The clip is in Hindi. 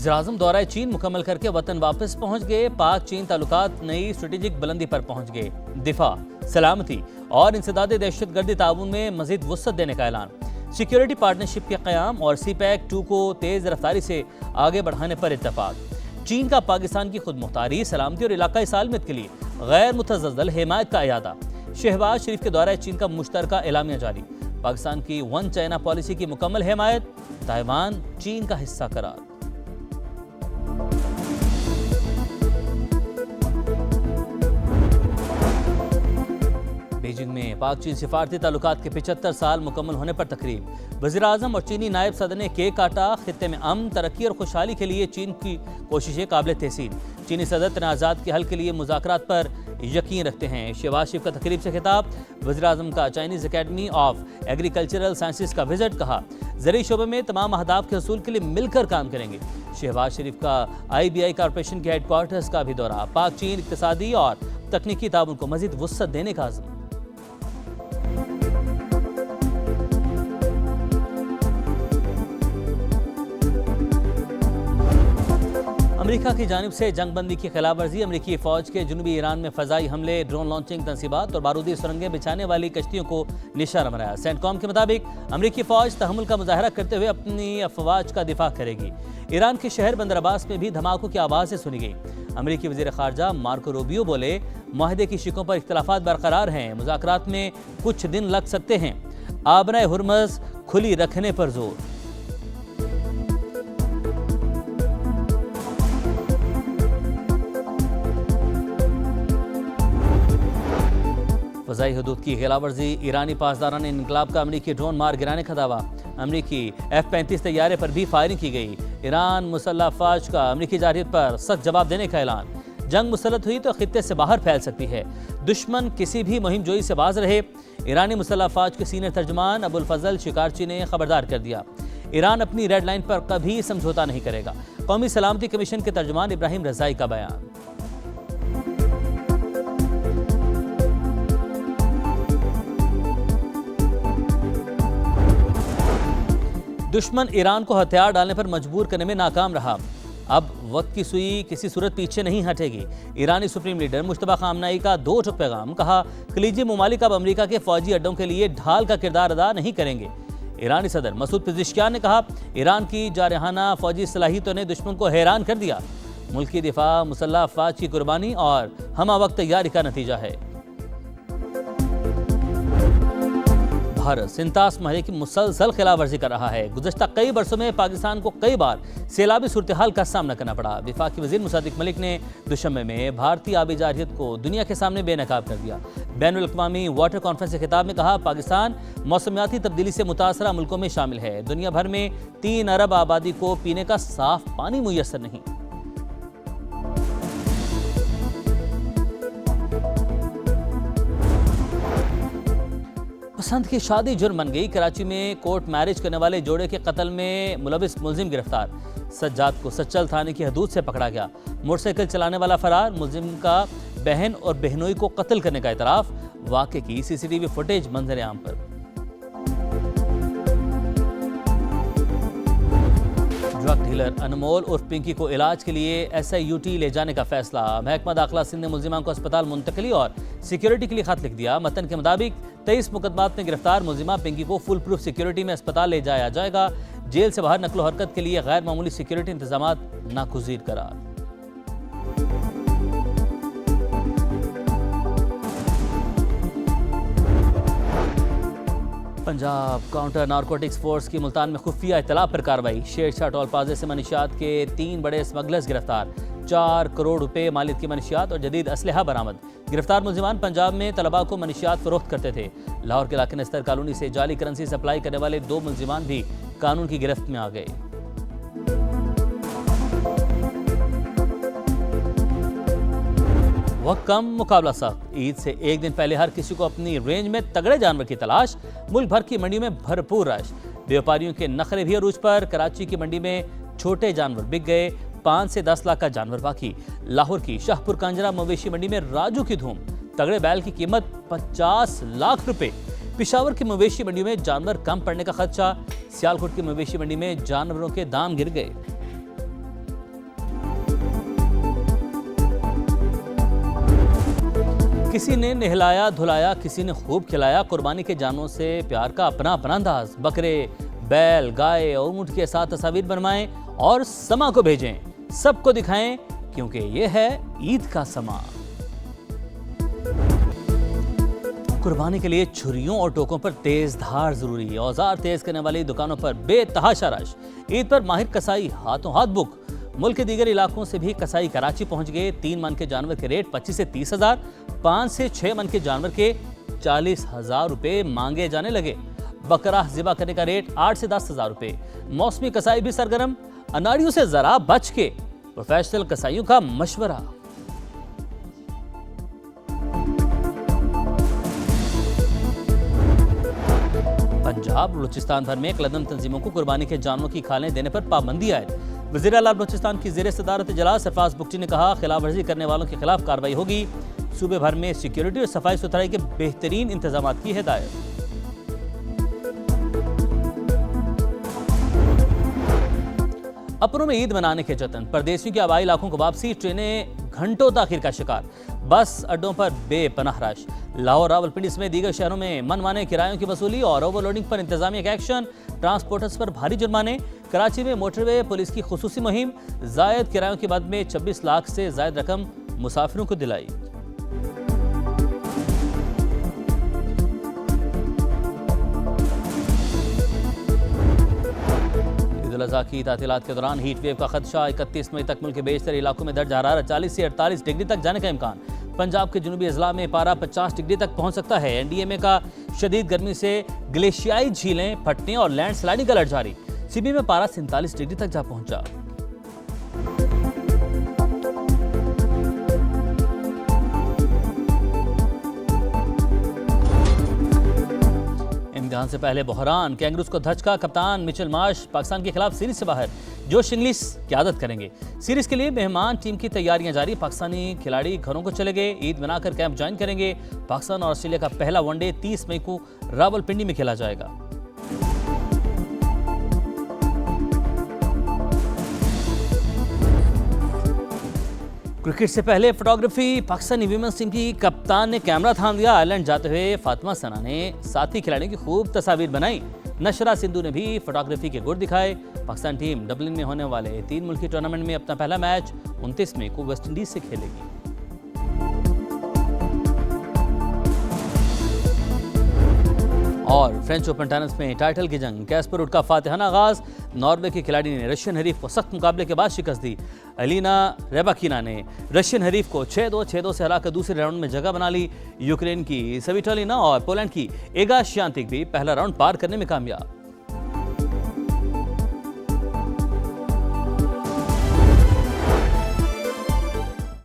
वज़ीर-ए-आज़म दौरा चीन मुकम्मल करके वतन वापस पहुंच गए। पाक चीन ताल्लुकात नई स्ट्रेटेजिक बुलंदी पर पहुंच गए। दिफा, सलामती और इंसदाद दहशतगर्दी ताउन में मजीद वुसअत देने का ऐलान। सिक्योरिटी पार्टनरशिप के क़याम और CPEC 2 को तेज़ रफ्तारी से आगे बढ़ाने पर इत्तफाक। चीन का पाकिस्तान की खुद मुख्तारी, सलामती और इलाकाई सालमियत के लिए गैर मुतज़ल्ज़ल हिमायत का इरादा। शहबाज शरीफ के दौरा चीन का मुश्तरका एलामिया जारी। पाकिस्तान की वन चाइना पॉलिसी की मुकम्मल हिमायत। ताइवान चीन का हिस्सा करार। बीजिंग में पाक चीन सिफारती ताल्लुकात के 75 साल मुकम्मल होने पर तकरीब। वज़ीर-ए-आज़म और चीनी नायब सदर ने केक काटा। खित्ते में अमन, तरक्की और खुशहाली के लिए चीन की कोशिशें काबिल तहसीन। चीनी सदर तनाज़ात के हल के लिए मुज़ाकरात पर यकीन रखते हैं। शहबाज शरीफ का तकरीब से खिताब। वज़ीर-ए-आज़म का Chinese academy of agricultural sciences का विजिट। कहा ज़रूरी शोबे में तमाम अहदाफ के हसूल के लिए मिलकर काम करेंगे। शहबाज शरीफ का IBI कॉरपोरेशन के हेडक्वार्टर्स का भी दौरा। पाक चीन इक़्तिसादी और तकनीकी ताउन को मज़ीद वुसअत देने का अज़्म। अमेरिका की जानिब से जंगबंदी की खिलाफवर्जी। अमेरिकी फ़ौज के जनूबी ईरान में फ़ज़ाई हमले, ड्रोन लॉन्चिंग तनसीबात और बारूदी सुरंगें बिछाने वाली कश्तियों को निशाना बनाया। सेंटकॉम के मुताबिक अमेरिकी फ़ौज तहम्मुल का मुजाहरा करते हुए अपनी अफवाज का दिफा करेगी। ईरान के शहर बंदर अब्बास में भी धमाकों की आवाज़ें सुनी गई। अमेरिकी वज़ीर ख़ारजा मार्को रूबियो बोले, मुआहदे की शिकों पर इख्तलाफात बरकरार हैं, मुज़ाकरात में कुछ दिन लग सकते हैं। आबना हुर्मज़ खुली रखने पर जोर। फ़ज़ाई हदूद की खिलाफवर्जी। ईरानी पासदारान इनकलाब का अमरीकी ड्रोन मार गिराने का दावा। अमरीकी F-35 तैयारे पर भी फायरिंग की गई। ईरान मुसल्लह अफ़वाज का अमरीकी जारहियत पर सख्त जवाब देने का ऐलान। जंग मुसल्लत हुई तो खित्ते से बाहर फैल सकती है, दुश्मन किसी भी मुहिम जोई से बाज रहे। ईरानी मुसल्लह अफ़वाज के सीनियर तर्जुमान अबुल फजल शिकारची ने खबरदार कर दिया, ईरान अपनी रेड लाइन पर कभी समझौता नहीं करेगा। कौमी सलामती कमीशन के तर्जुमान इब्राहिम रज़ाई का बयान। दुश्मन ईरान को हथियार डालने पर मजबूर करने में नाकाम रहा। अब वक्त की सुई किसी सूरत पीछे नहीं हटेगी। ईरानी सुप्रीम लीडर मुश्तबा खामनाई का दो टुक पैगाम। कहा, खलीजी ममालिक अब अमेरिका के फौजी अड्डों के लिए ढाल का किरदार अदा नहीं करेंगे। ईरानी सदर मसूद पेज़ेश्कियान ने कहा, ईरान की जारहाना फौजी सलाहियतों ने दुश्मन को हैरान कर दिया। मुल्क की दिफा मुसल्लह अफ़वाज की कुर्बानी और हमा वक्त तैयारी का नतीजा है। भारत सिंतास माहे की मुसलसल खिलाफवर्जी कर रहा है। गुज़श्ता कई बरसों में पाकिस्तान को कई बार सैलाबी सूरत हाल का सामना करना पड़ा। वफाकी वज़ीर मुसादिक मलिक ने दुशंबे में भारतीय आबी जारहियत को दुनिया के सामने बेनकाब कर दिया। बैनुल अक़वामी वाटर कॉन्फ्रेंस के खिताब में कहा, पाकिस्तान मौसमियाती तब्दीली से मुतासरा मुल्कों में शामिल है। दुनिया भर में 3 अरब आबादी को पीने का साफ पानी मुयस्सर नहीं। पसंद की शादी जुर्म बन गई। कराची में कोर्ट मैरिज करने वाले जोड़े के कत्ल में मुलविस मुलजिम गिरफ्तार। सज्जाद को सच्चल थाने की हदूद से पकड़ा गया। मोटरसाइकिल चलाने वाला फरार। मुलजिम का बहन और बहनोई को कत्ल करने का इतराफ। वाक़े की CCTV फुटेज मंजर आम पर। ड्रग डीलर अनमोल उर्फ पिंकी को इलाज के लिए SIUT ले जाने का फैसला। महकमा दाखिला सिंध ने मुलजिमा को अस्पताल मुंतकली और सिक्योरिटी के लिए खत लिख दिया। मतन के मुताबिक 23 मुकदमात में गिरफ्तार मुलजिमा पिंकी को फुल प्रूफ सिक्योरिटी में अस्पताल ले जाया जाएगा। जेल से बाहर नकलो हरकत के लिए गैर मामूली सिक्योरिटी इंतजामात नागुज़ीर करार। पंजाब काउंटर नारकोटिक्स फोर्स की मुल्तान में खुफिया इत्तला पर कार्रवाई। शेरशाह टोल प्लाजा से मनीशियात के 3 बड़े स्मगलर्स गिरफ्तार। 4 करोड़ रुपए मालियत की मनीशियात और जदीद असलहा बरामद। गिरफ्तार मुलजिमान पंजाब में तलबा को मनीशियात फरोख्त करते थे। लाहौर के इलाके नस्तर कॉलोनी से जाली करेंसी सप्लाई करने वाले 2 मुलजिमान भी कानून की गिरफ्त में आ गए। वह कम मुकाबला सख्त। ईद से एक दिन पहले हर किसी को अपनी रेंज में तगड़े जानवर की तलाश। मुल्क भर की मंडियों में भरपूर रश। व्यापारियों के नखरे भी अरूज पर। कराची की मंडी में छोटे जानवर बिक गए। 5 से 10 लाख का जानवर बाकी। लाहौर की शाहपुर कांजरा मवेशी मंडी में राजू की धूम। तगड़े बैल की कीमत 50 लाख रुपए। पिशावर की मवेशी मंडियों में जानवर कम पड़ने का खदशा। सियालकोट की मवेशी मंडी में जानवरों के दाम गिर गए। किसी ने नहलाया धुलाया, किसी ने खूब खिलाया। कुर्बानी के जानवरों से प्यार का अपना अपना अंदाज। बकरे, बैल, गाय और ऊंट के साथ तस्वीर बनवाएं और समा को भेजें, सबको दिखाएं, क्योंकि ये है ईद का समा। कुर्बानी के लिए छुरियों और टोकों पर तेज धार जरूरी है। औजार तेज करने वाली दुकानों पर बेतहाशा रश। ईद पर माहिर कसाई हाथों हाथ बुक। मुल्क के दीगर इलाकों से भी कसाई कराची पहुंच गए। 3 मन के जानवर के रेट 25 से 30 हजार, 5 से 6 मन के जानवर के 40 हजार रुपए मांगे जाने लगे। बकरा ज़िबा करने का रेट 8 से 10 हजार रुपए। मौसमी कसाई भी सरगर्म। अनाड़ियों से जरा बच के, प्रोफेशनल कसाईयों का मशवरा। पंजाब बलूचिस्तान भर में कलदम तंजीमों को कुर्बानी के जानवरों की खालें देने पर पाबंदी आयद। वज़ीर आला बलूचिस्तान की ज़ेर सदारत इजलास सरफराज बुगटी ने कहा, खिलाफ वर्जी करने वालों के खिलाफ कार्रवाई होगी। सूबे भर में सिक्योरिटी और सफाई सुथराई के बेहतरीन इंतजाम की हिदायत। अपनों में ईद मनाने के जतन। परदेशियों के आबाई इलाकों को वापसी। ट्रेनें घंटों ताखिर का शिकार। बस अड्डों पर बेपनाह रश। लाहौर, रावलपिंडी समेत दीगर शहरों में मनमाने किरायों की वसूली और ओवरलोडिंग पर इंतजामिया का एक्शन। ट्रांसपोर्टर्स पर भारी जुर्माने। कराची में मोटरवे पुलिस की खुसूसी मुहिम। जायद किरायों की मद में 26 लाख से जायद रकम मुसाफिरों को दिलाई। ईद उल अज़हा की तातीलात के दौरान हीट वेव का खदशा। 31 मई तक मुल्क के बेशतर इलाकों में दर्ज हरारत 40 से 48 डिग्री तक जाने का इम्कान। पंजाब के जुनूबी अजला में पारा 50 डिग्री तक पहुंच सकता है। एनडीएमए का शदीद गर्मी से ग्लेशियाई झीलें फटने और लैंड स्लाइडिंग का अलर्ट जारी। सीबी में पारा 47 डिग्री तक जा पहुंचा। इम्तिहान से पहले बहरान। कैंगरूज को धचका। कप्तान मिचेल मार्श पाकिस्तान के खिलाफ सीरीज से बाहर। जोश इंग्लिश क़यादत करेंगे। सीरीज के लिए मेहमान टीम की तैयारियां जारी। पाकिस्तानी खिलाड़ी घरों को चले गए। ईद मनाकर कैंप ज्वाइन करेंगे। पाकिस्तान और ऑस्ट्रेलिया का पहला वनडे 30 मई को रावलपिंडी में खेला जाएगा। क्रिकेट से पहले फोटोग्राफी। पाकिस्तानी वीमेंस टीम की कप्तान ने कैमरा थाम दिया। आयरलैंड जाते हुए फातिमा सना ने साथी खिलाड़ियों की खूब तस्वीर बनाई। नशरा सिंधु ने भी फोटोग्राफी के गुर दिखाए। पाकिस्तान टीम डबलिन में होने वाले 3 मुल्की टूर्नामेंट में अपना पहला मैच 29 मई को वेस्टइंडीज से खेलेगी। और फ्रेंच ओपन टेनिस में टाइटल की जंग। कैस्पर रुड का फातिहाना आगाज। नॉर्वे के खिलाड़ी ने रशियन हरीफ को सख्त मुकाबले के बाद शिकस्त दी। एलिना रेबाकिना ने रशियन हरीफ को 6-2, 6-2 से हराकर दूसरे राउंड में जगह बना ली। यूक्रेन की सविटोलिना और पोलैंड की एगा श्यान्तिक भी पहला राउंड पार करने में कामयाब।